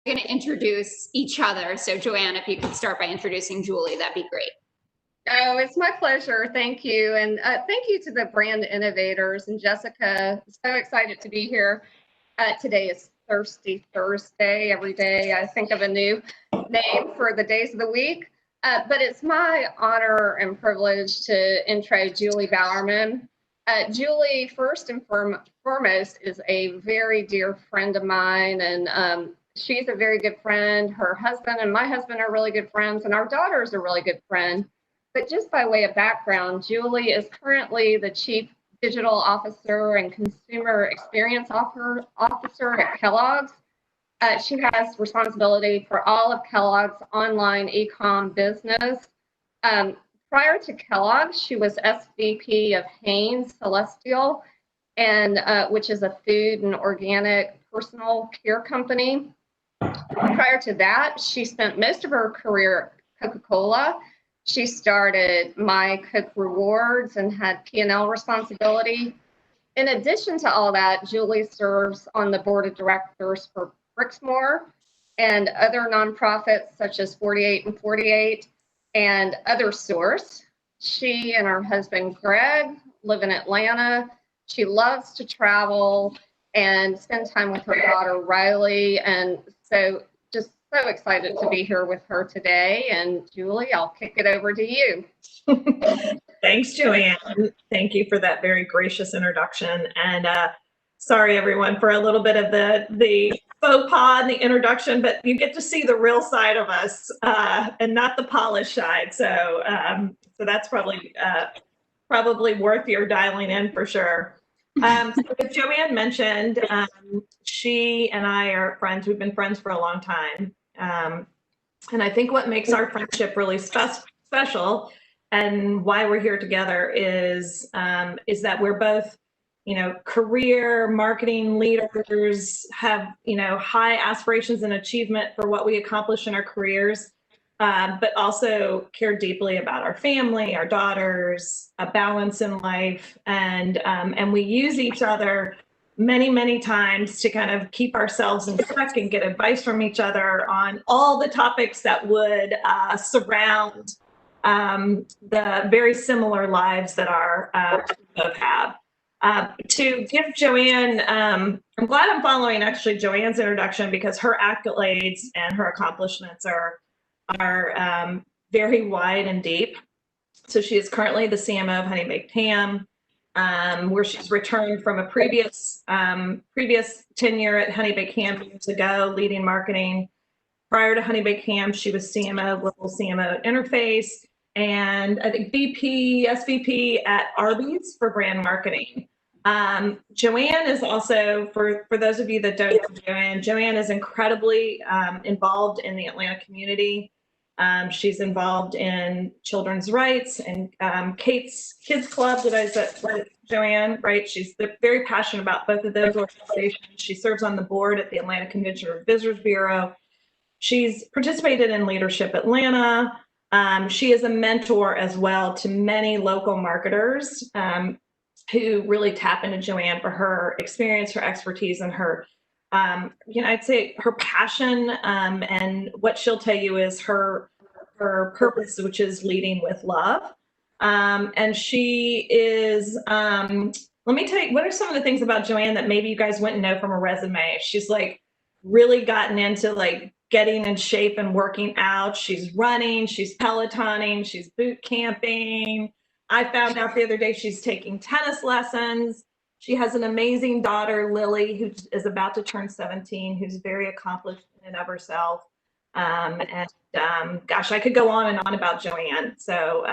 going to introduce each other. So Joanne, if you could start by introducing Julie, that'd be great. Oh, it's my pleasure. Thank you. And thank you to the brand innovators and Jessica. So excited to be here. Today is Thirsty Thursday. Every day I think of a new name for the days of the week. But it's my honor and privilege to intro Julie Bowerman. Julie, first and foremost, is a very dear friend of mine, and she's a very good friend. Her husband and my husband are really good friends, and our daughter is a really good friend. But just by way of background, Julie is currently the Chief Digital Officer and Consumer Experience Officer at Kellogg's. She has responsibility for all of Kellogg's online e-com business. Prior to Kellogg, she was SVP of Hanes Celestial, and which is a food and organic personal care company. Prior to that, she spent most of her career at Coca-Cola. She started My Coke Rewards and had P&L responsibility. In addition to all that, Julie serves on the board of directors for Brixmor and other nonprofits such as 48 and 48 and Other Source. She and her husband Greg live in Atlanta. She loves to travel and spend time with her daughter Riley, and so just so excited to be here with her today. And Julie, I'll kick it over to you. Thanks, Joanne. Thank you for that very gracious introduction. And sorry, everyone, for a little bit of the faux pas in the introduction, but you get to see the real side of us and not the polished side. So that's probably worth your dialing in for sure. So as Joanne mentioned, she and I are friends. We've been friends for a long time. And I think what makes our friendship really special and why we're here together is that we're both, career marketing leaders, have, high aspirations and achievement for what we accomplish in our careers, but also care deeply about our family, our daughters, a balance in life. And we use each other many, many times to kind of keep ourselves in check and get advice from each other on all the topics that would surround the very similar lives that our both have. To give Joanne, I'm glad I'm following actually Joanne's introduction because her accolades and her accomplishments are very wide and deep. So she is currently the CMO of Honey Baked Ham, where she's returned from a previous tenure at Honey Baked Ham years ago, leading marketing. Prior to Honey Baked Ham, she was CMO, global CMO at Interface, and I think SVP at Arby's for brand marketing. Joanne is also, for those of you that don't know Joanne is incredibly involved in the Atlanta community. She's involved in children's rights and Kate's Kids Club that I said with Joanne, right? She's very passionate about both of those organizations. She serves on the board at the Atlanta Convention and Visitors Bureau. She's participated in Leadership Atlanta. She is a mentor as well to many local marketers who really tap into Joanne for her experience, her expertise, and her, I'd say her passion. And what she'll tell you is her purpose, which is leading with love. And she is, let me tell you, what are some of the things about Joanne that maybe you guys wouldn't know from her resume? She's like really gotten into like getting in shape and working out. She's running, she's Pelotoning, she's boot camping. I found out the other day she's taking tennis lessons. She has an amazing daughter, Lily, who is about to turn 17, who's very accomplished in and of herself. Gosh, I could go on and on about Joanne. So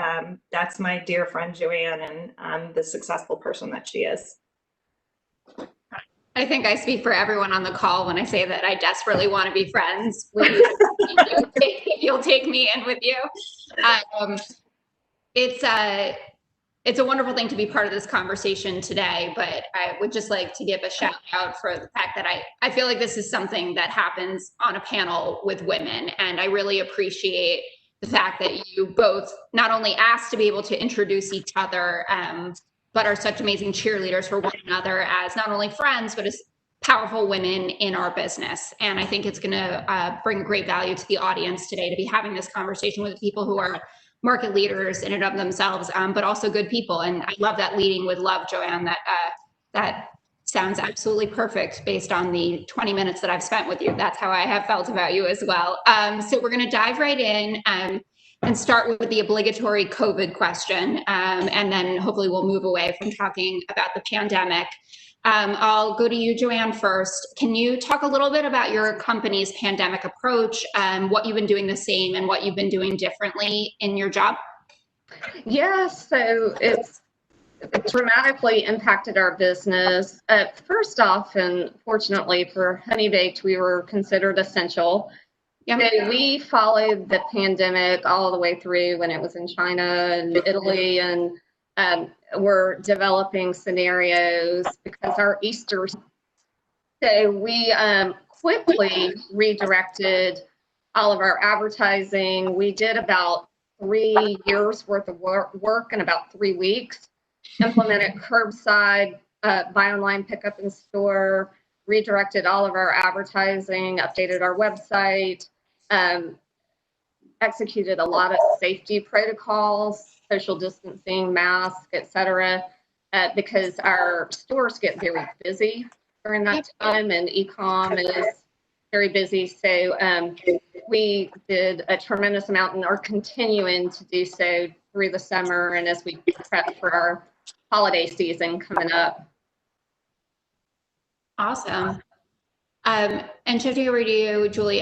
that's my dear friend, Joanne, and the successful person that she is. I think I speak for everyone on the call when I say that I desperately want to be friends with you. You'll take me in with you. It's a wonderful thing to be part of this conversation today, but I would just like to give a shout out for the fact that I feel like this is something that happens on a panel with women. And I really appreciate the fact that you both not only asked to be able to introduce each other, but are such amazing cheerleaders for one another as not only friends, but as powerful women in our business. And I think it's going to bring great value to the audience today to be having this conversation with people who are market leaders in and of themselves, but also good people. And I love that leading with love, Joanne. That sounds absolutely perfect based on the 20 minutes that I've spent with you. That's how I have felt about you as well. So we're going to dive right in and start with the obligatory COVID question. And then hopefully we'll move away from talking about the pandemic. I'll go to you, Joanne, first. Can you talk a little bit about your company's pandemic approach, what you've been doing the same and what you've been doing differently in your job? Yeah, so it's dramatically impacted our business. First off, and fortunately for Honey Baked, we were considered essential. Yep. So we followed the pandemic all the way through when it was in China and Italy, and we're developing scenarios because our Easter. So we quickly redirected all of our advertising. We did about 3 years worth of work in about 3 weeks. Implemented curbside, buy online, pick up in store, redirected all of our advertising, updated our website, executed a lot of safety protocols, social distancing, masks, etc., because our stores get very busy during that time, and e-com is very busy. So we did a tremendous amount and are continuing to do so through the summer and as we prep for our holiday season coming up. Awesome. And shifting over to you, Julie,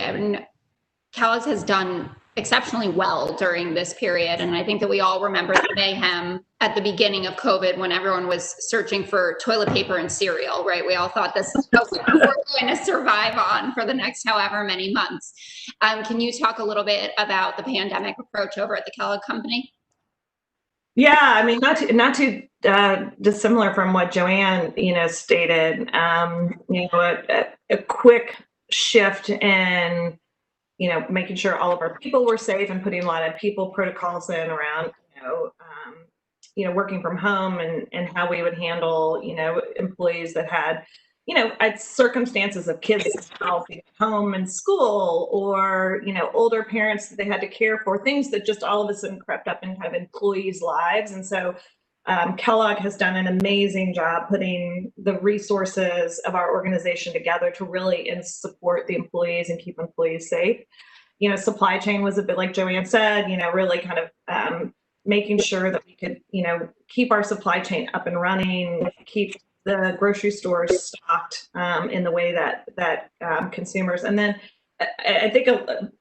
Kellogg's has done exceptionally well during this period. And I think that we all remember the mayhem at the beginning of COVID when everyone was searching for toilet paper and cereal, right? We all thought this is what we're going to survive on for the next however many months. Can you talk a little bit about the pandemic approach over at the Kellogg company? Yeah, I mean, not too dissimilar from what Joanne, stated. A quick shift in, making sure all of our people were safe and putting a lot of people protocols in around, working from home and how we would handle, employees that had, circumstances of kids at home and school, or, older parents that they had to care for, things that just all of a sudden crept up in kind of employees' lives. And so Kellogg has done an amazing job putting the resources of our organization together to really support the employees and keep employees safe. Supply chain was a bit like Joanne said, really kind of making sure that we could, keep our supply chain up and running, keep the grocery stores stocked in the way that consumers. And then I think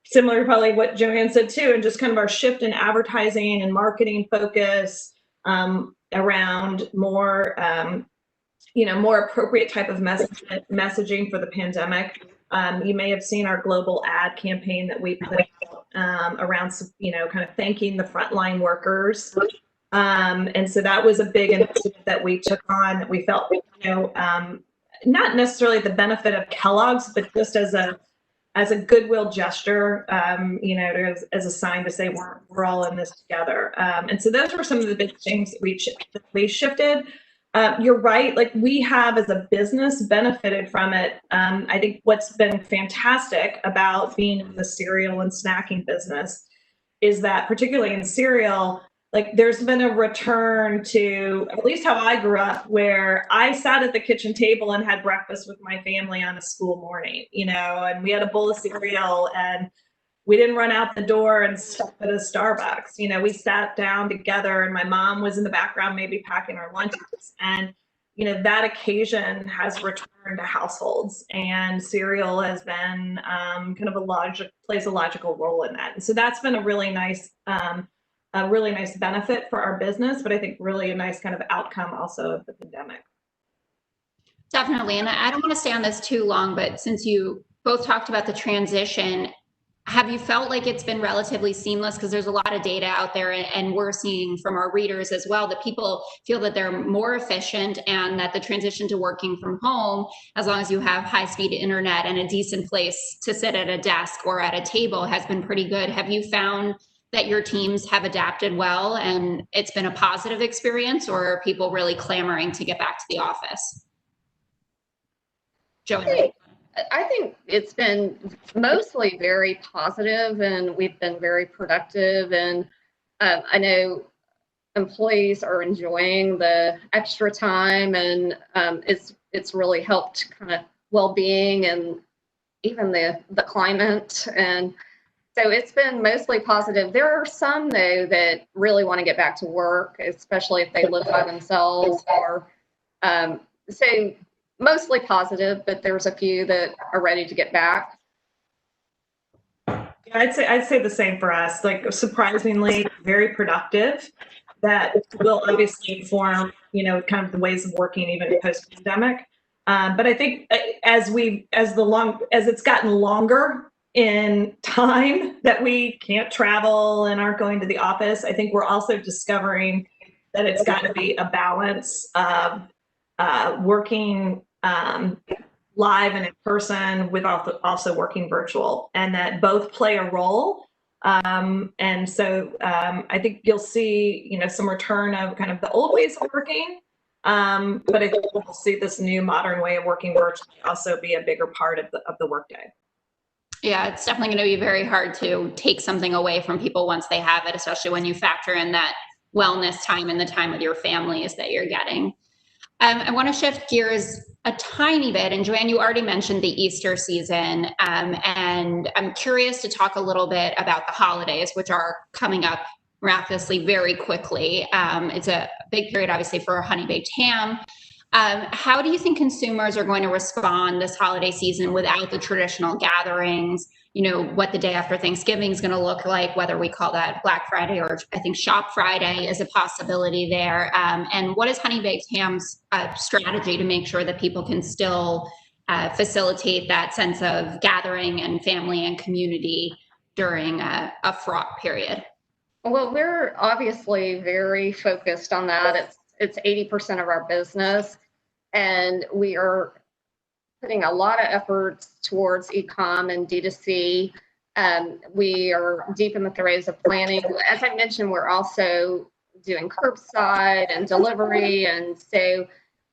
similar to probably what Joanne said too, and just kind of our shift in advertising and marketing focus around more, more appropriate type of messaging for the pandemic. You may have seen our global ad campaign that we put out around, kind of thanking the frontline workers. And so that was a big initiative that we took on, that we felt, not necessarily the benefit of Kellogg's, but just as a goodwill gesture, as a sign to say we're all in this together. And so those were some of the big things that we shifted. You're right. Like, we have as a business benefited from it. I think what's been fantastic about being in the cereal and snacking business is that, particularly in cereal, like, there's been a return to at least how I grew up, where I sat at the kitchen table and had breakfast with my family on a school morning, and we had a bowl of cereal, and we didn't run out the door and stop at a Starbucks. We sat down together, and my mom was in the background, maybe packing our lunches. And, that occasion has returned to households, and cereal has been kind of plays a logical role in that. And so that's been a really nice benefit for our business, but I think really a nice kind of outcome also of the pandemic. Definitely. And I don't want to stay on this too long, but since you both talked about the transition, have you felt like it's been relatively seamless? Because there's a lot of data out there, and we're seeing from our readers as well that people feel that they're more efficient, and that the transition to working from home, as long as you have high-speed internet and a decent place to sit at a desk or at a table, has been pretty good. Have you found that your teams have adapted well and it's been a positive experience, or are people really clamoring to get back to the office? Joanne? I think it's been mostly very positive, and we've been very productive. And I know employees are enjoying the extra time, and it's really helped kind of well-being and even the climate. And so it's been mostly positive. There are some, though, that really want to get back to work, especially if they live by themselves, or so mostly positive, but there's a few that are ready to get back. I'd say the same for us. Like, surprisingly, very productive. That will obviously inform, kind of the ways of working even post-pandemic. But I think as it's gotten longer in time that we can't travel and aren't going to the office, I think we're also discovering that it's got to be a balance of working live and in person with also working virtual, and that both play a role. And so I think you'll see, some return of kind of the old ways of working. But I think we'll see this new modern way of working virtually also be a bigger part of the workday. Yeah, it's definitely going to be very hard to take something away from people once they have it, especially when you factor in that wellness time and the time with your families that you're getting. I want to shift gears a tiny bit. And Joanne, you already mentioned the Easter season. And I'm curious to talk a little bit about the holidays, which are coming up miraculously very quickly. It's a big period, obviously, for Honey Baked Ham. How do you think consumers are going to respond this holiday season without the traditional gatherings? What the day after Thanksgiving is going to look like, whether we call that Black Friday or I think Shop Friday is a possibility there. And what is Honey Baked Ham's strategy to make sure that people can still facilitate that sense of gathering and family and community during a fraught period? Well, we're obviously very focused on that. It's 80% of our business, and we are putting a lot of efforts towards e-com and D2C. We are deep in the throes of planning. As I mentioned, we're also doing curbside and delivery. And so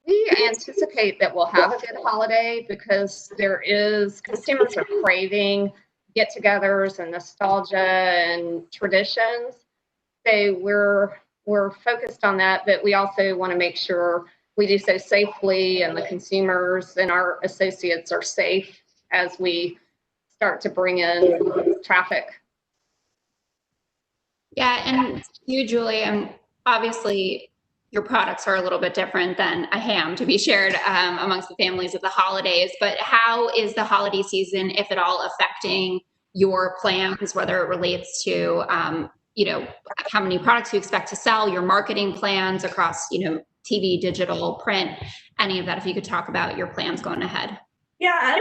we anticipate that we'll have a good holiday because consumers are craving get-togethers and nostalgia and traditions. So we're focused on that, but we also want to make sure we do so safely, and the consumers and our associates are safe as we start to bring in traffic. Yeah, and you, Julie, obviously your products are a little bit different than a ham to be shared amongst the families of the holidays, but how is the holiday season, if at all, affecting your plans, whether it relates to, how many products you expect to sell, your marketing plans across, TV, digital, print, any of that, if you could talk about your plans going ahead. Yeah, I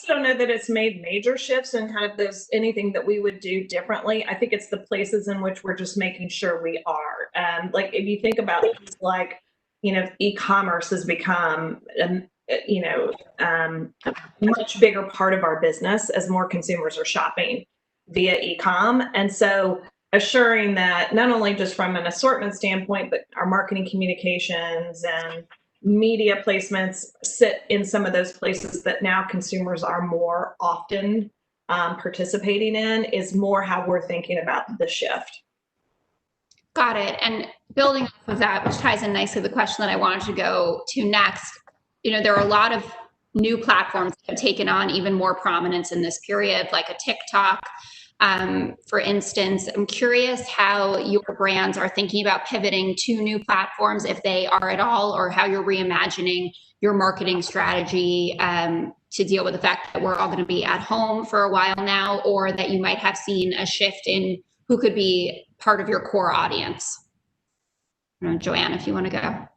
don't know that it's made major shifts and kind of there's anything that we would do differently. I think it's the places in which we're just making sure we are. Like if you think about it, like, e-commerce has become, a much bigger part of our business as more consumers are shopping via e-com. And so assuring that not only just from an assortment standpoint, but our marketing communications and media placements sit in some of those places that now consumers are more often participating in is more how we're thinking about the shift. Got it. And building off of that, which ties in nicely to the question that I wanted to go to next, there are a lot of new platforms that have taken on even more prominence in this period, like a TikTok. For instance, I'm curious how your brands are thinking about pivoting to new platforms, if they are at all, or how you're reimagining your marketing strategy to deal with the fact that we're all going to be at home for a while now, or that you might have seen a shift in who could be part of your core audience. Joanne, if you want to go.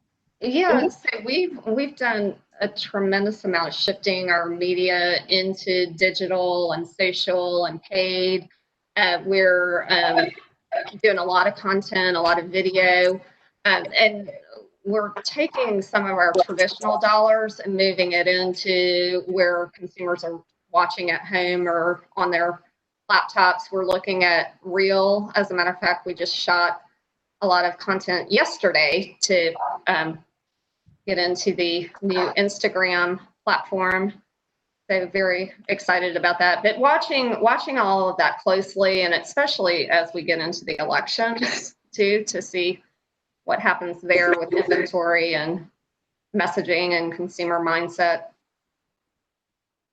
Yeah, so we've done a tremendous amount of shifting our media into digital and social and paid. We're doing a lot of content, a lot of video, and we're taking some of our traditional dollars and moving it into where consumers are watching at home or on their laptops. We're looking at Reel. As a matter of fact, we just shot a lot of content yesterday to get into the new Instagram platform. So very excited about that. But watching all of that closely, and especially as we get into the elections too, to see what happens there with inventory and messaging and consumer mindset.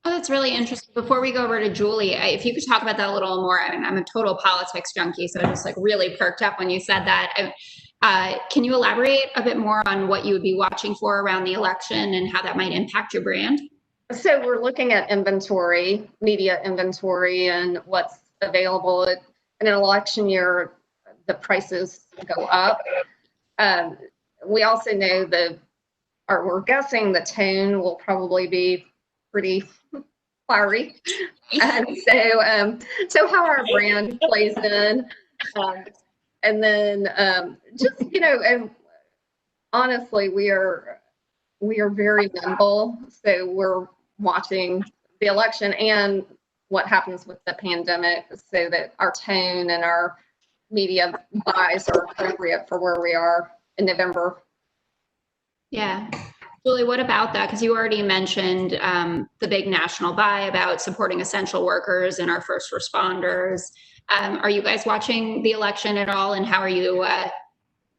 Oh, that's really interesting. Before we go over to Julie, if you could talk about that a little more. I mean, I'm a total politics junkie, so I just like really perked up when you said that. Can you elaborate a bit more on what you would be watching for around the election and how that might impact your brand? So we're looking at inventory, media inventory, and what's available. In an election year, the prices go up. We also know we're guessing the tone will probably be pretty fiery. And so how our brand plays in. And then just, and honestly, we are very nimble. So we're watching the election and what happens with the pandemic so that our tone and our media buys are appropriate for where we are in November. Yeah. Julie, what about that? Because you already mentioned the big national buy about supporting essential workers and our first responders. Are you guys watching the election at all? And how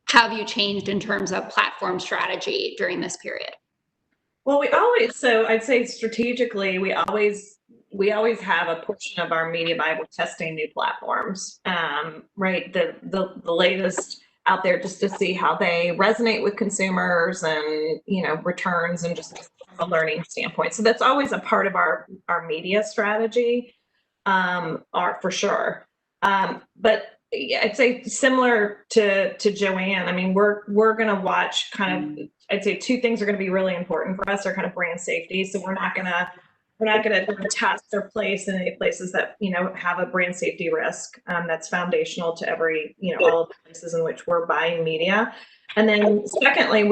have you changed in terms of platform strategy during this period? Well, I'd say strategically, we always have a portion of our media buy. We're testing new platforms, right? The latest out there just to see how they resonate with consumers and, returns and just from a learning standpoint. So that's always a part of our media strategy, for sure. But I'd say similar to Joanne, I mean, we're going to watch I'd say two things are going to be really important for us are kind of brand safety. So we're not going to test or place in any places that, have a brand safety risk. That's foundational to every, all of the places in which we're buying media. And then secondly,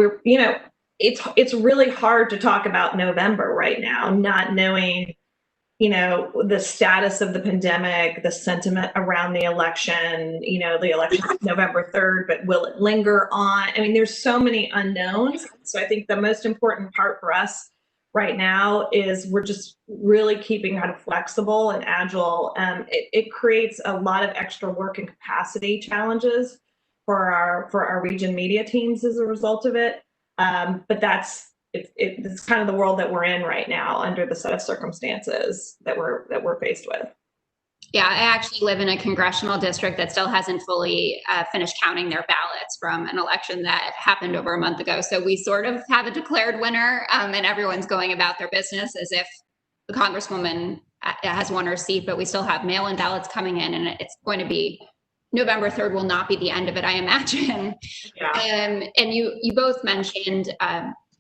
it's really hard to talk about November right now, not knowing, the status of the pandemic, the sentiment around the election, the election is November 3rd, but will it linger on? I mean, there's so many unknowns. So I think the most important part for us right now is we're just really keeping kind of flexible and agile. It creates a lot of extra work and capacity challenges for our region media teams as a result of it. But it's kind of the world that we're in right now under the set of circumstances that we're faced with. Yeah, I actually live in a congressional district that still hasn't fully finished counting their ballots from an election that happened over a month ago. So we sort of have a declared winner, and everyone's going about their business as if the Congresswoman has won her seat, but we still have mail-in ballots coming in, and it's going to be November 3rd will not be the end of it, I imagine. Yeah. And you both mentioned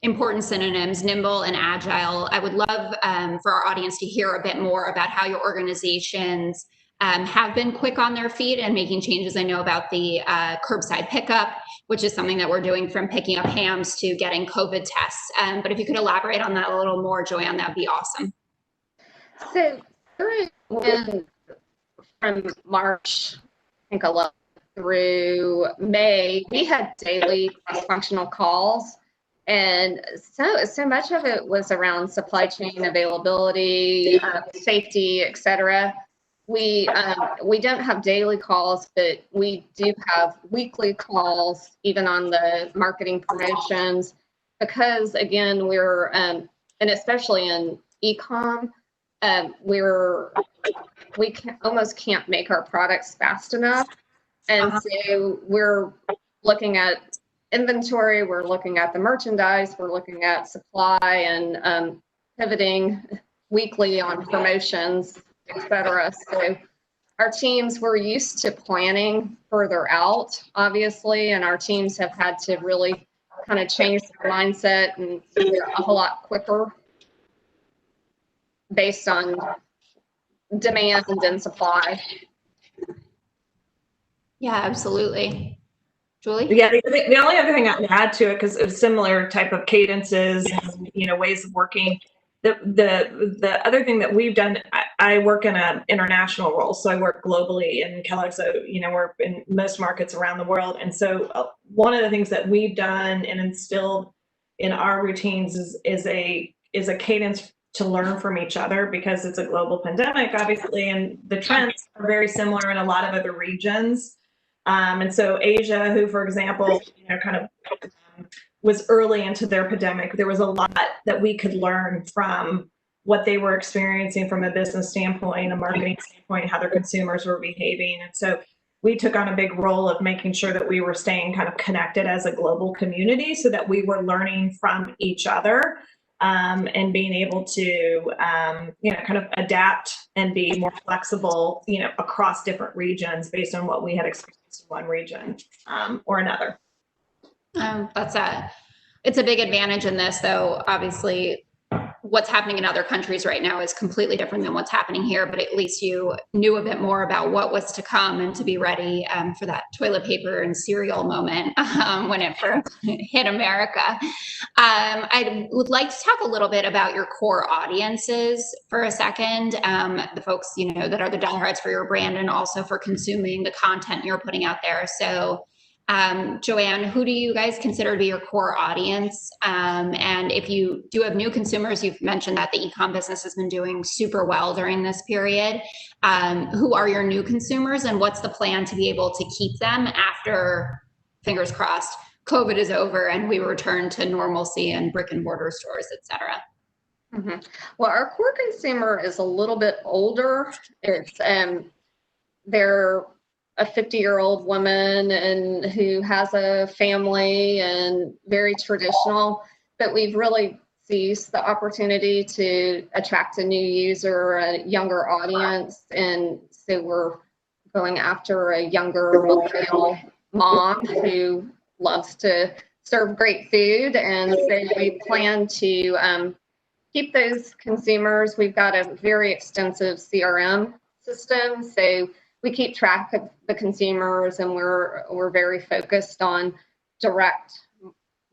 important synonyms, nimble and agile. I would love for our audience to hear a bit more about how your organizations have been quick on their feet and making changes. I know about the curbside pickup, which is something that we're doing from picking up hams to getting COVID tests. But if you could elaborate on that a little more, Joanne, that would be awesome. So from March, I think 11 through May, we had daily cross-functional calls. And so much of it was around supply chain availability, safety, et cetera. We don't have daily calls, but we do have weekly calls, even on the marketing promotions, because again, we're, and especially in e-com, we almost can't make our products fast enough. And so we're looking at inventory, we're looking at the merchandise, we're looking at supply and pivoting weekly on promotions, etc. So our teams were used to planning further out, obviously, and our teams have had to really kind of change their mindset and be a whole lot quicker based on demand and supply. Yeah, absolutely. Julie? Yeah, the only other thing I'd add to it, because it's similar type of cadences and ways of working. The other thing that we've done, I work in an international role, so I work globally in Kellogg. So we're in most markets around the world, and so one of the things that we've done and instilled in our routines is a cadence to learn from each other because it's a global pandemic, obviously, and the trends are very similar in a lot of other regions. And so Asia, who, for example, kind of was early into their pandemic, there was a lot that we could learn from what they were experiencing from a business standpoint, a marketing standpoint, how their consumers were behaving. And so we took on a big role of making sure that we were staying kind of connected as a global community so that we were learning from each other, and being able to, kind of adapt and be more flexible, across different regions based on what we had experienced in one region, or another. It's a big advantage in this, though. Obviously, what's happening in other countries right now is completely different than what's happening here, but at least you knew a bit more about what was to come and to be ready for that toilet paper and cereal moment when it first hit America. I would like to talk a little bit about your core audiences for a second, the folks, that are the diehards for your brand and also for consuming the content you're putting out there. So Joanne, who do you guys consider to be your core audience? And if you do have new consumers, you've mentioned that the e-com business has been doing super well during this period. Who are your new consumers, and what's the plan to be able to keep them after, fingers crossed, COVID is over and we return to normalcy and brick and mortar stores, et cetera? Mm-hmm. Well, our core consumer is a little bit older. It's they're a 50-year-old woman and who has a family and very traditional, but we've really seized the opportunity to attract a new user, a younger audience. And so we're going after a younger millennial mom who loves to serve great food. And so we plan to keep those consumers. We've got a very extensive CRM system. So we keep track of the consumers, and we're very focused on direct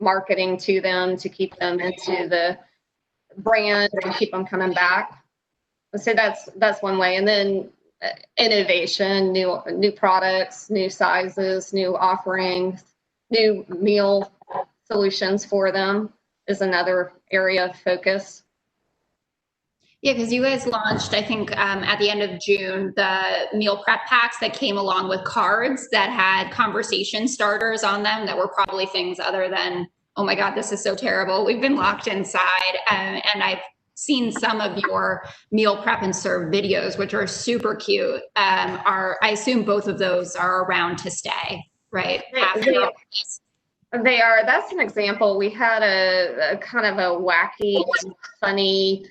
marketing to them to keep them into the brand and keep them coming back. So that's one way. And then innovation, new products, new sizes, new offerings, new meal solutions for them is another area of focus. Yeah, because you guys launched, I think, at the end of June, the meal prep packs that came along with cards that had conversation starters on them that were probably things other than, oh my God, this is so terrible, we've been locked inside. And I've seen some of your meal prep and serve videos, which are super cute. I assume both of those are around to stay, right? They are. That's an example. We had a kind of a wacky, funny,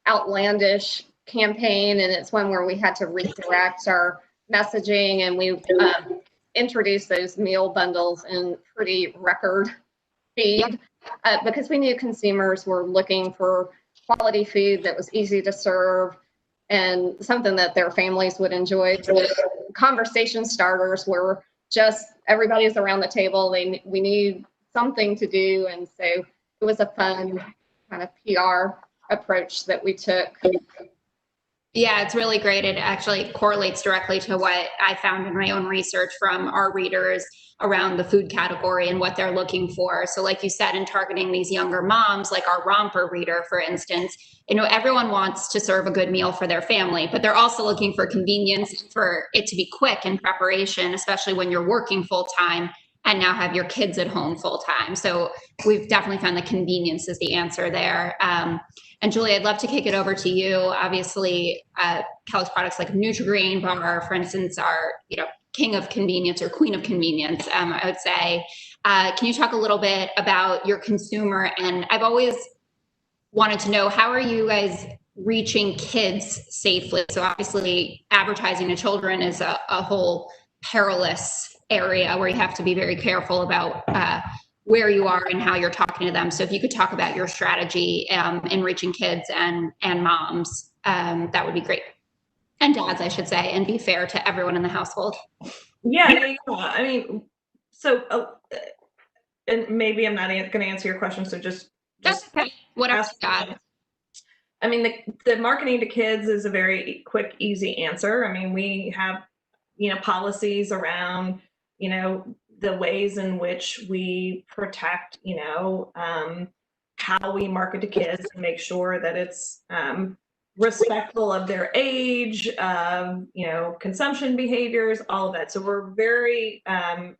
outlandish campaign, and it's one where we had to redirect our messaging, and we introduced those meal bundles in pretty record speed because we knew consumers were looking for quality food that was easy to serve and something that their families would enjoy. So conversation starters were just everybody's around the table. We need something to do, and so it was a fun kind of PR approach that we took. Yeah, it's really great. It actually correlates directly to what I found in my own research from our readers around the food category and what they're looking for. So like you said, in targeting these younger moms, like our romper reader, for instance, everyone wants to serve a good meal for their family, but they're also looking for convenience, for it to be quick in preparation, especially when you're working full time and now have your kids at home full time. So we've definitely found that convenience is the answer there. And Julie, I'd love to kick it over to you. Obviously, Kellogg's products like Nutri-Grain bar, for instance, are king of convenience or queen of convenience, I would say. Can you talk a little bit about your consumer? And I've always wanted to know, how are you guys reaching kids safely? So obviously, advertising to children is a whole perilous area where you have to be very careful about where you are and how you're talking to them. So if you could talk about your strategy in reaching kids and moms, that would be great. And dads, I should say, and be fair to everyone in the household. Yeah. I mean, so, and maybe I'm not going to answer your question. So just okay. Whatever you got. I mean, the marketing to kids is a very quick, easy answer. I mean, we have, policies around, the ways in which we protect, how we market to kids and make sure that it's respectful of their age, you know, consumption behaviors, all of that. So we're very,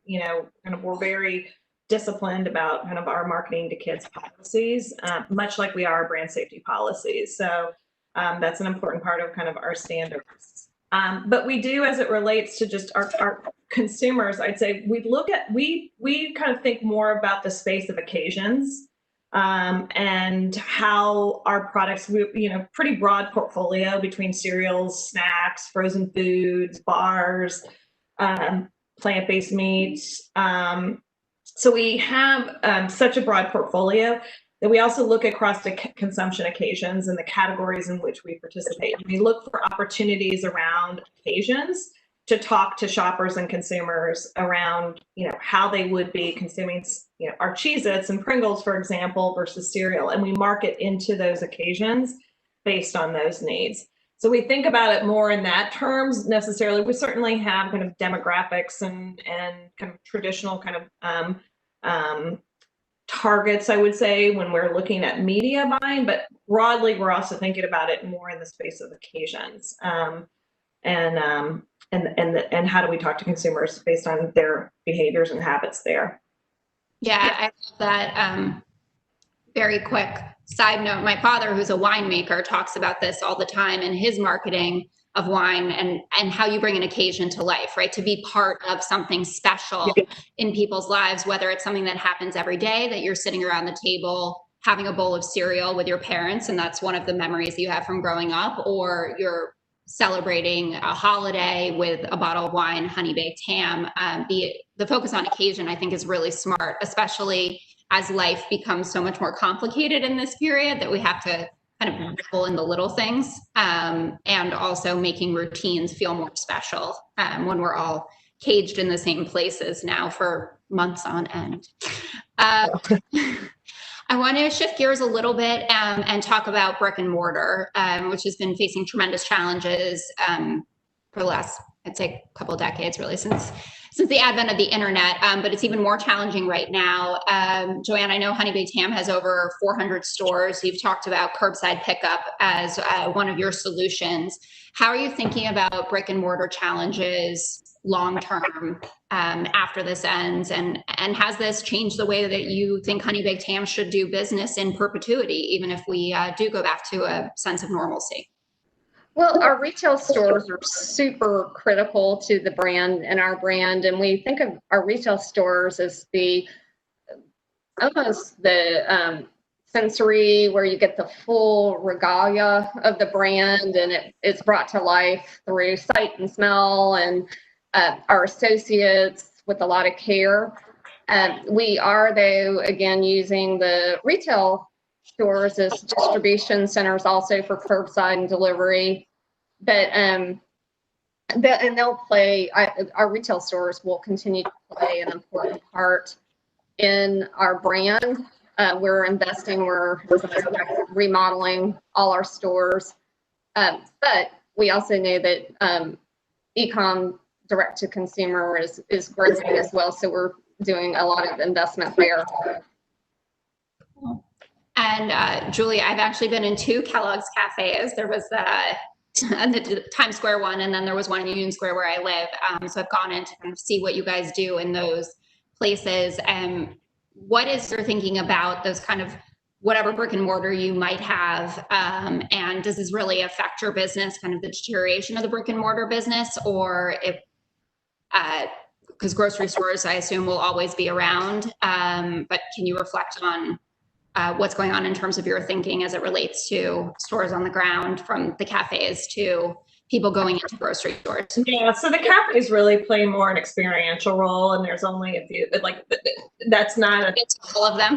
you know, we're very disciplined about kind of our marketing to kids policies, much like we are brand safety policies. So that's an important part of kind of our standards. But we do, as it relates to just our consumers, I'd say we kind of think more about the space of occasions, and how our products, you know, pretty broad portfolio between cereals, snacks, frozen foods, bars, plant-based meats. So we have such a broad portfolio that we also look across the consumption occasions and the categories in which we participate. And we look for opportunities around occasions to talk to shoppers and consumers around, you know, how they would be consuming, you know, our Cheez-Its and Pringles, for example, versus cereal. And we market into those occasions based on those needs. So we think about it more in that terms necessarily. We certainly have kind of demographics and kind of traditional kind of targets, I would say, when we're looking at media buying, but broadly, we're also thinking about it more in the space of occasions. And how do we talk to consumers based on their behaviors and habits there? Yeah, I love that. Very quick side note, my father, who's a winemaker, talks about this all the time in his marketing of wine and how you bring an occasion to life, right? To be part of something special in people's lives, whether it's something that happens every day, that you're sitting around the table having a bowl of cereal with your parents, and that's one of the memories you have from growing up, or you're celebrating a holiday with a bottle of wine, honey baked ham. The focus on occasion, I think, is really smart, especially as life becomes so much more complicated in this period, that we have to kind of revel in the little things, and also making routines feel more special when we're all caged in the same places now for months on end. I want to shift gears a little bit and talk about brick and mortar, which has been facing tremendous challenges for the last, I'd say, couple of decades, really, since the advent of the internet, but it's even more challenging right now. Joanne, I know Honey Baked Ham has over 400 stores. You've talked about curbside pickup as one of your solutions. How are you thinking about brick and mortar challenges long-term after this ends? And has this changed the way that you think Honey Baked Ham should do business in perpetuity, even if we do go back to a sense of normalcy? Well, our retail stores are super critical to the brand and our brand. And we think of our retail stores as almost the sensory, where you get the full regalia of the brand, and it's brought to life through sight and smell, and our associates with a lot of care. We are, though, again, using the retail stores as distribution centers also for curbside and delivery. But and they'll play, our retail stores will continue to play an important part in our brand. We're investing, we're remodeling all our stores. But we also know that e-com direct to consumer is growing as well. So we're doing a lot of investment there. And Julie, I've actually been in 2 Kellogg's cafes. There was the Times Square one, and then there was one in Union Square where I live. So I've gone in to kind of see what you guys do in those places. And what is your thinking about those kind of whatever brick and mortar you might have? And does this really affect your business, kind of the deterioration of the brick and mortar business? Or if, because grocery stores, I assume, will always be around. But can you reflect on what's going on in terms of your thinking as it relates to stores on the ground, from the cafes to people going into grocery stores? Yeah, so the cafes really play more an experiential role, and there's only a few, like, that's not it's all of them.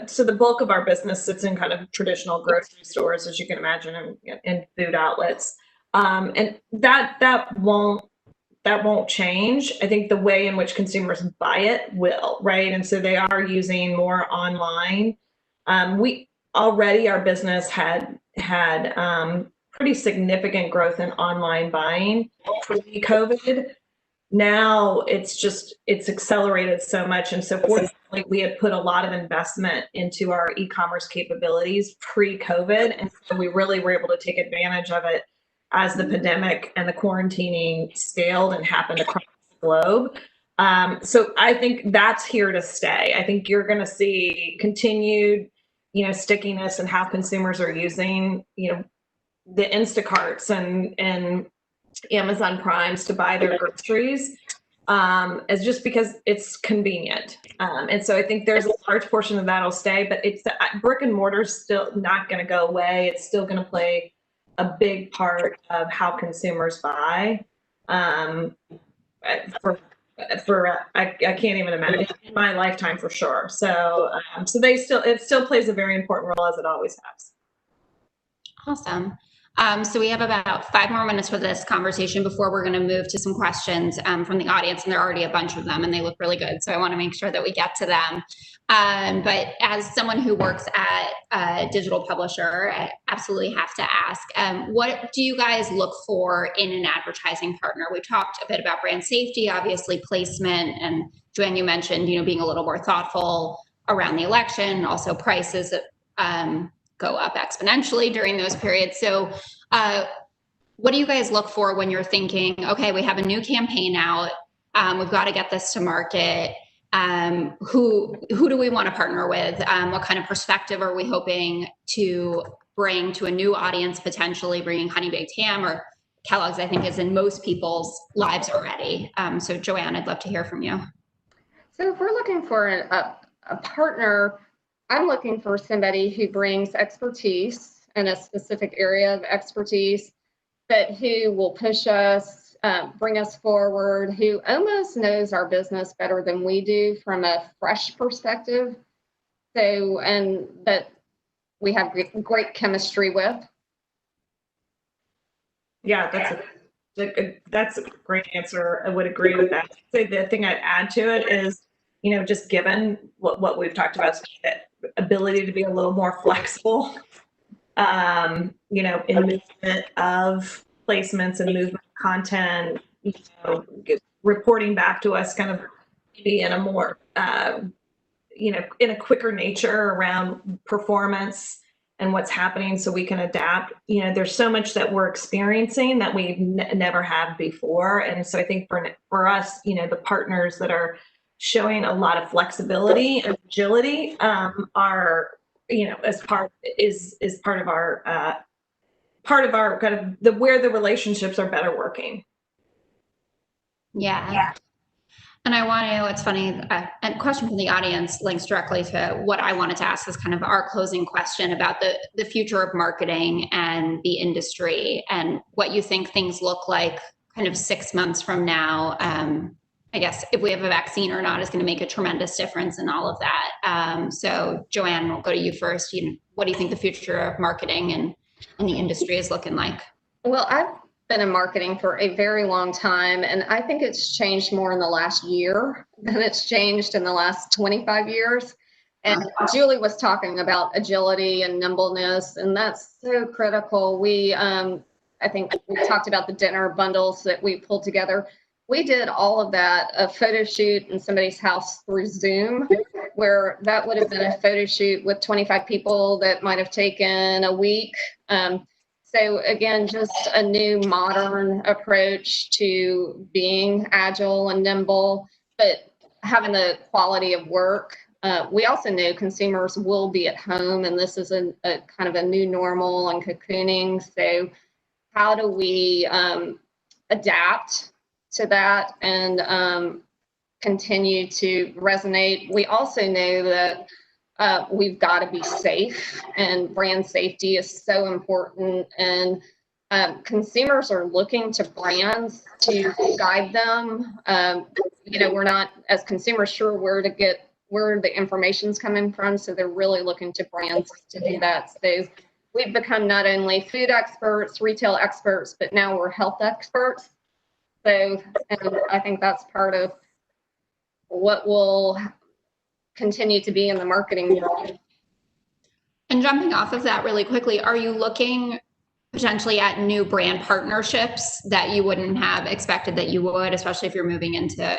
So the bulk of our business sits in kind of traditional grocery stores, as you can imagine, and food outlets. And that won't change. I think the way in which consumers buy it will, right? And so they are using more online. Our business had pretty significant growth in online buying pre-COVID. Now it's accelerated so much. And so fortunately, like we had put a lot of investment into our e-commerce capabilities pre-COVID. And so we really were able to take advantage of it as the pandemic and the quarantining scaled and happened across the globe. So I think that's here to stay. I think you're going to see continued, stickiness in how consumers are using, the Instacarts and Amazon Primes to buy their groceries, as just because it's convenient. And so I think there's a large portion of that'll stay, but it's brick and mortar's still not going to go away. It's still going to play a big part of how consumers buy. I can't even imagine in my lifetime for sure. So it still plays a very important role, as it always has. Awesome. So we have about 5 more minutes for this conversation before we're going to move to some questions from the audience, and there are already a bunch of them and they look really good. So I want to make sure that we get to them. But as someone who works at a digital publisher, I absolutely have to ask, what do you guys look for in an advertising partner? We talked a bit about brand safety, obviously placement, and Joanne, you mentioned, being a little more thoughtful around the election, also prices go up exponentially during those periods. So what do you guys look for when you're thinking, okay, we have a new campaign out, we've got to get this to market, who do we want to partner with? What kind of perspective are we hoping to bring to a new audience, potentially bringing Honey Baked Ham or Kellogg's, I think, is in most people's lives already. So Joanne, I'd love to hear from you. So if we're looking for a partner, I'm looking for somebody who brings expertise in a specific area of expertise, but who will push us, bring us forward, who almost knows our business better than we do from a fresh perspective. So, and that we have great chemistry with. Yeah, that's a great answer. I would agree with that. So the thing I'd add to it is, just given what we've talked about, that ability to be a little more flexible, in movement of placements and movement of content, reporting back to us kind of maybe in a more, in a quicker nature around performance and what's happening so we can adapt. There's so much that we're experiencing that we've never had before. And so I think for us, the partners that are showing a lot of flexibility and agility are, as part of our kind of where the relationships are better working. Yeah. And I want to, it's funny, a question from the audience links directly to what I wanted to ask as kind of our closing question about the future of marketing and the industry and what you think things look like kind of 6 months from now. I guess if we have a vaccine or not is going to make a tremendous difference in all of that. So Joanne, we'll go to you first. What do you think the future of marketing and the industry is looking like? Well, I've been in marketing for a very long time, and I think it's changed more in the last year than it's changed in the last 25 years. And Julie was talking about agility and nimbleness, and that's so critical. I think we talked about the dinner bundles that we pulled together. We did all of that, a photo shoot in somebody's house through Zoom, where that would have been a photo shoot with 25 people that might have taken a week. So again, just a new modern approach to being agile and nimble, but having the quality of work. We also know consumers will be at home, and this is a kind of a new normal and cocooning. So how do we adapt to that and continue to resonate? We also know that we've got to be safe, and brand safety is so important. And consumers are looking to brands to guide them. We're not, as consumers, sure where the information's coming from, so they're really looking to brands to do that. So we've become not only food experts, retail experts, but now we're health experts. So, and I think that's part of what will continue to be in the marketing world. And jumping off of that really quickly, are you looking potentially at new brand partnerships that you wouldn't have expected that you would, especially if you're moving into,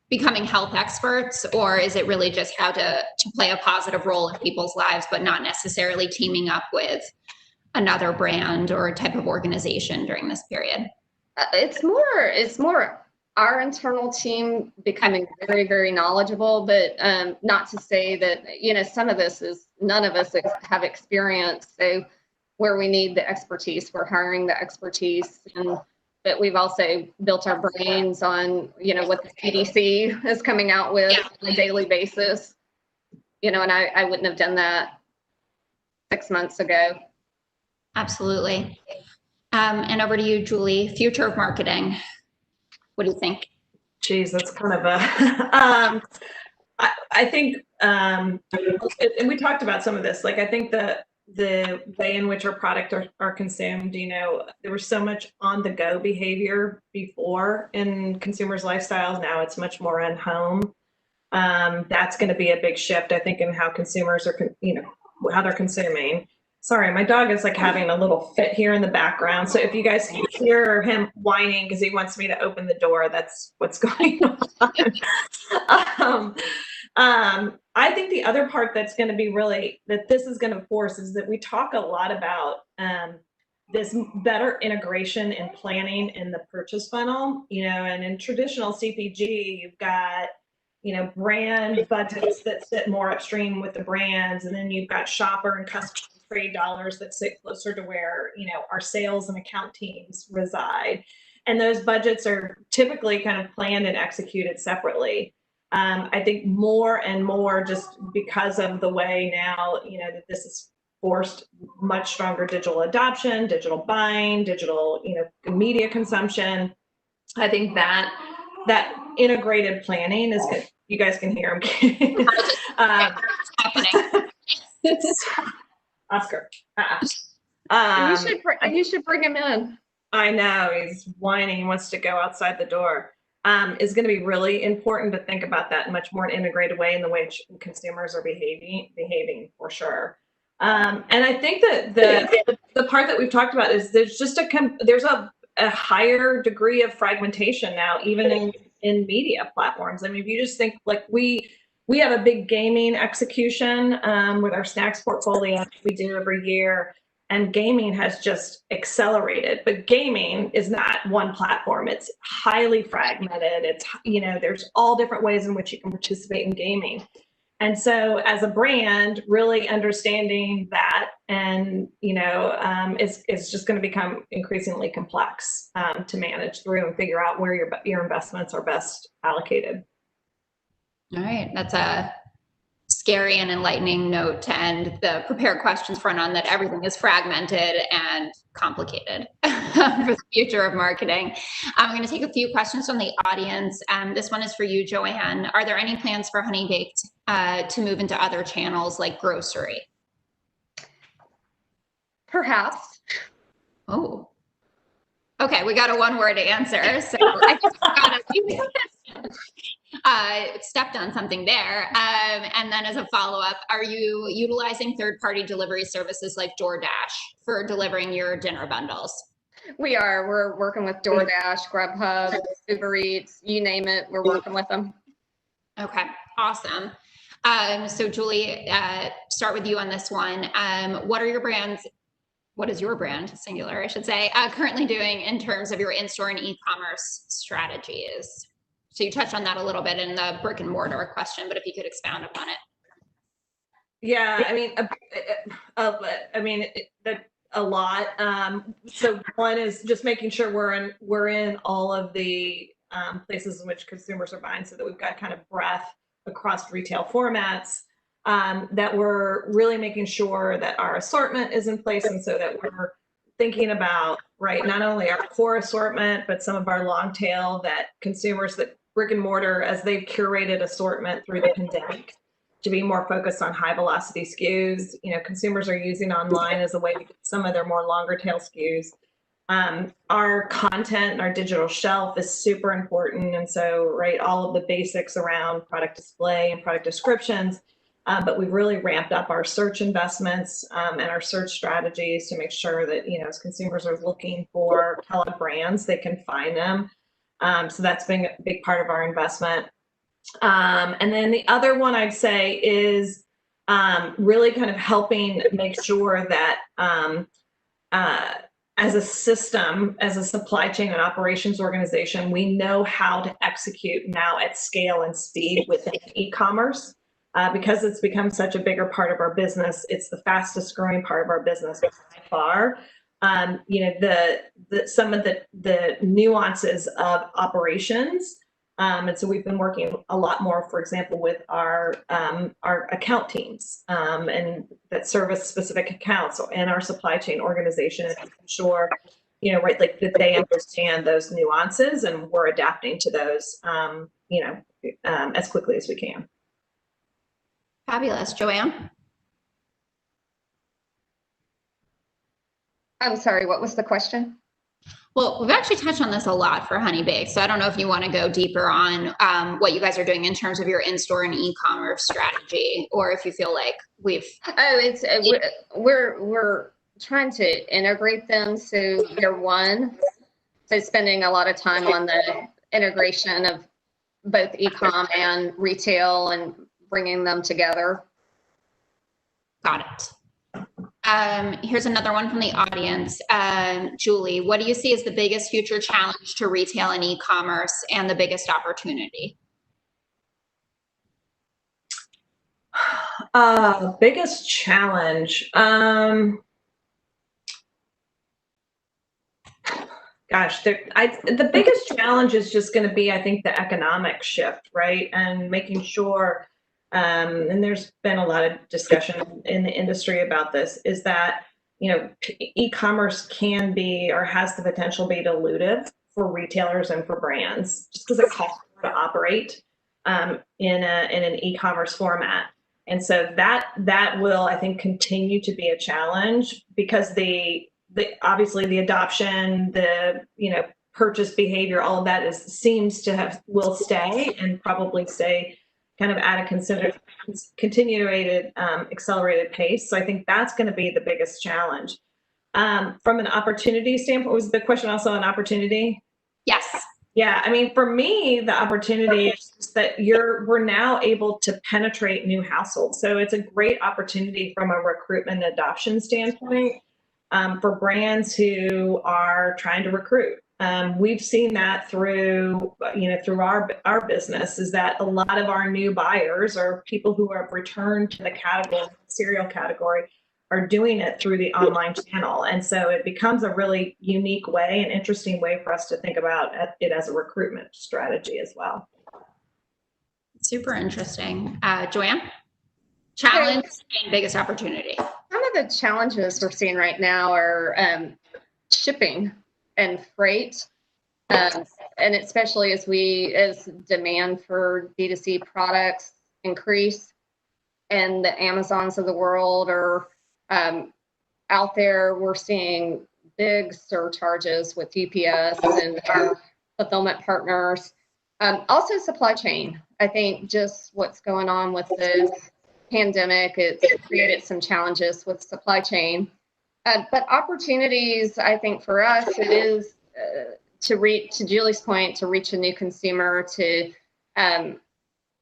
becoming health experts? Or is it really just how to play a positive role in people's lives, but not necessarily teaming up with another brand or type of organization during this period? It's more our internal team becoming very, very knowledgeable, but not to say that, some of this is none of us have experience. So where we need the expertise, we're hiring the expertise. But we've also built our brains on, what the CDC is coming out with on a daily basis, and I wouldn't have done that 6 months ago. Absolutely. And over to you, Julie, future of marketing. What do you think? Geez, that's kind of a, I think, and we talked about some of this, like, I think the way in which our product are consumed, there was so much on the go behavior before in consumers' lifestyles. Now it's much more in home. That's going to be a big shift, I think, in how consumers are, how they're consuming. Sorry, my dog is like having a little fit here in the background. So if you guys hear him whining because he wants me to open the door, that's what's going on. I think the other part that's going to be really, that this is going to force, is that we talk a lot about this better integration and planning in the purchase funnel, and in traditional CPG, you've got, brand budgets that sit more upstream with the brands. And then you've got shopper and customer trade dollars that sit closer to where, our sales and account teams reside. And those budgets are typically kind of planned and executed separately. I think more and more, just because of the way now, that this is forced much stronger digital adoption, digital buying, digital, media consumption. I think that integrated planning is good. You guys can hear him. Oscar. You should bring him in. I know, he's whining, he wants to go outside the door. Is going to be really important to think about that in much more integrated way in the way consumers are behaving for sure. And I think that the part that we've talked about is there's just there's a higher degree of fragmentation now, even in media platforms. I mean, if you just think, like, we have a big gaming execution with our snacks portfolio we do every year, and gaming has just accelerated. But gaming is not one platform. It's highly fragmented. It's, there's all different ways in which you can participate in gaming. And so as a brand, really understanding that and, is just going to become increasingly complex to manage through and figure out where your investments are best allocated. All right. That's a scary and enlightening note to end the prepared questions front on, that everything is fragmented and complicated for the future of marketing. I'm going to take a few questions from the audience. This one is for you, Joanne. Are there any plans for Honey Baked to move into other channels like grocery? Perhaps. Oh, okay. We got a one-word answer. So I guess stepped on something there. And then as a follow-up, are you utilizing third-party delivery services like DoorDash for delivering your dinner bundles? We are. We're working with DoorDash, Grubhub, Uber Eats, you name it. We're working with them. Okay, awesome. So Julie, start with you on this one. What is your brand, singular, I should say, currently doing in terms of your in-store and e-commerce strategies? So you touched on that a little bit in the brick and mortar question, but if you could expound upon it. Yeah, a lot. So one is just making sure we're in all of the places in which consumers are buying, so that we've got kind of breadth across retail formats, that we're really making sure that our assortment is in place, and so that we're thinking about, right, not only our core assortment, but some of our long tail that consumers, that brick and mortar, as they've curated assortment through the pandemic to be more focused on high velocity SKUs. Consumers are using online as a way to get some of their more longer tail SKUs. Our content and our digital shelf is super important. And so, right, all of the basics around product display and product descriptions but we've really ramped up our search investments and our search strategies to make sure that, you know, as consumers are looking for Kellogg brands, they can find them. So that's been a big part of our investment. And then the other one I'd say is really kind of helping make sure that as a system, as a supply chain and operations organization, we know how to execute now at scale and speed within e-commerce. Because it's become such a bigger part of our business, it's the fastest growing part of our business by far. You know, some of the nuances of operations. And so we've been working a lot more, for example, with our account teams and that service specific accounts and our supply chain organization, and making sure, you know, right, like that they understand those nuances, and we're adapting to those, you know, as quickly as we can. Fabulous. Joanne? I'm sorry, what was the question? Well, we've actually touched on this a lot for Honey Baked, so I don't know if you want to go deeper on what you guys are doing in terms of your in-store and e-commerce strategy, or if you feel like we've. Oh, it's we're trying to integrate them. So they're one. So spending a lot of time on the integration of both e-com and retail and bringing them together. Got it. Here's another one from the audience. Julie, what do you see as the biggest future challenge to retail and e-commerce and the biggest opportunity? Biggest challenge. Gosh, the biggest challenge is just going to be, I think, the economic shift, right? And making sure, and there's been a lot of discussion in the industry about this, is that, you know, e-commerce can be, or has the potential to be, dilutive for retailers and for brands, just because it costs more to operate in an e-commerce format. And so that will, I think, continue to be a challenge, because obviously the adoption, the, you know, purchase behavior, all of that will stay, and probably stay kind of at a continuated, accelerated pace. So I think that's going to be the biggest challenge. From an opportunity standpoint, was the question also an opportunity? Yes. Yeah, I mean, for me, the opportunity is just that we're now able to penetrate new households. So it's a great opportunity from a recruitment and adoption standpoint for brands who are trying to recruit. We've seen that through our business, is that a lot of our new buyers are people who have returned to the cereal category, are doing it through the online channel. And so it becomes a really unique way, an interesting way for us to think about it as a recruitment strategy as well. Super interesting. Joanne? Challenge and biggest opportunity. Some of the challenges we're seeing right now are shipping and freight, and especially as demand for D2C products increase, and the Amazons of the world are out there. We're seeing big surcharges with UPS and our fulfillment partners. Also supply chain. I think just what's going on with the pandemic, it's created some challenges with supply chain. But opportunities, I think for us, it is to Julie's point, to reach a new consumer, to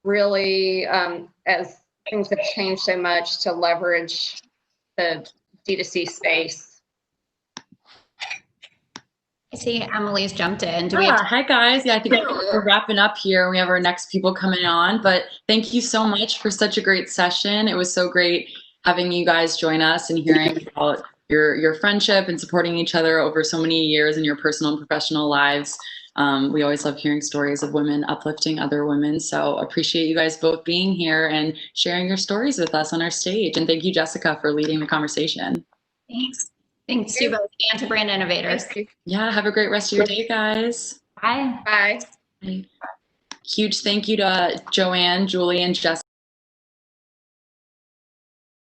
really, as things have changed so much, to leverage the D2C space. I see Emily's jumped in. Hi guys. Yeah, I think we're wrapping up here. We have our next people coming on, but thank you so much for such a great session. It was so great having you guys join us and hearing about your friendship and supporting each other over so many years in your personal and professional lives. We always love hearing stories of women uplifting other women. So appreciate you guys both being here and sharing your stories with us on our stage. And thank you, Jessica, for leading the conversation. Thanks. Thanks to both and to Brand Innovators. Yeah, have a great rest of your day, guys. Bye. Bye. Huge thank you to Joanne, Julie, and Jessica.